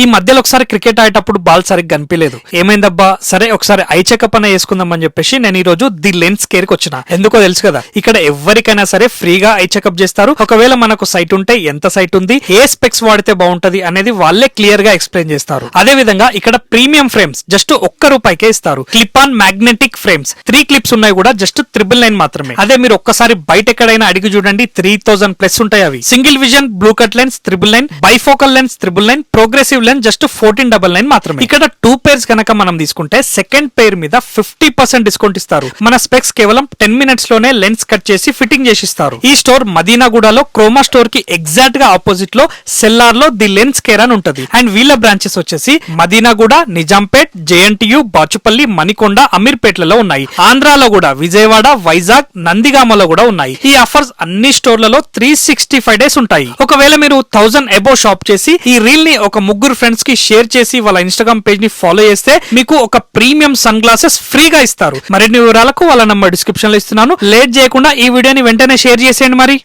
ఈ మధ్యలో ఒకసారి క్రికెట్ ఆడేటప్పుడు బాల్ సరిగ్గా కనిపించలేదు. ఏమైందబ్బా, సరే ఒకసారి ఐ చెకప్ అనే వేసుకుందాం అని చెప్పేసి నేను ఈ రోజు ది లెన్స్ కేర్ కి వచ్చిన. ఎందుకో తెలుసు కదా, ఇక్కడ ఎవరికైనా సరే ఫ్రీగా ఐ చెకప్ చేస్తారు. ఒకవేళ మనకు సైట్ ఉంటే ఎంత సైట్ ఉంది, ఏ స్పెక్స్ వాడితే బాగుంటది అనేది వాళ్ళే క్లియర్ గా ఎక్స్ప్లెయిన్ చేస్తారు. అదే విధంగా ఇక్కడ ప్రీమియం ఫ్రేమ్స్ జస్ట్ ₹1 ఇస్తారు. Clip on magnetic frames 3 clips ఉన్నాయి కూడా జస్ట్ 999 మాత్రమే. అదే మీరు ఒక్కసారి బయట ఎక్కడైనా అడిగి చూడండి 3000+ ఉంటాయి. అవి single vision blue cut lens 999, bifocal lens 999, progressive lens just 1499 మాత్రమే. ఇక్కడ 2 pairs కనుక మనం తీసుకుంటే సెకండ్ పేర్ మీద 50% డిస్కౌంట్ ఇస్తారు. మన స్పెక్స్ కేవలం 10 minutes లోనే లెన్స్ కట్ చేసి ఫిట్టింగ్ చేసి ఇస్తారు. ఈ స్టోర్ మదీనాగూడలో క్రోమా స్టోర్ కి ఎగ్జాక్ట్ గా ఆపోజిట్ లో సెల్లార్ లో ది లెన్స్ కేర్ అని ఉంటది. అండ్ వీళ్ళ బ్రాంచెస్ వచ్చేసి మదీనాగూడ, నిజాంపేట్, JNTU, బాచుపల్లి, మణికొండ, అమీర్పేట్లలో ఉన్నాయి. ఆంధ్రాలో కూడా విజయవాడ, వైజాగ్, నందిగామలో కూడా ఉన్నాయి. ఈ ఆఫర్స్ అన్ని స్టోర్లలో 365 days ఉంటాయి. ఒకవేళ మీరు 1000 అబోవ్ షాప్ చేసి ఈ రీల్ ని ఒక 3 ఫ్రెండ్స్ కి షేర్ చేసి వాళ్ళ ఇన్స్టాగ్రామ్ పేజ్ ని ఫాలో చేస్తే మీకు ఒక ప్రీమియం సన్ గ్లాసెస్ ఫ్రీగా ఇస్తారు. మరిన్ని వివరాలకు వాళ్ళ నంబర్ డిస్క్రిప్షన్ లో ఇస్తున్నాను. లేట్ చేయకుండా ఈ వీడియోని వెంటనే షేర్ చేసేయండి మరి.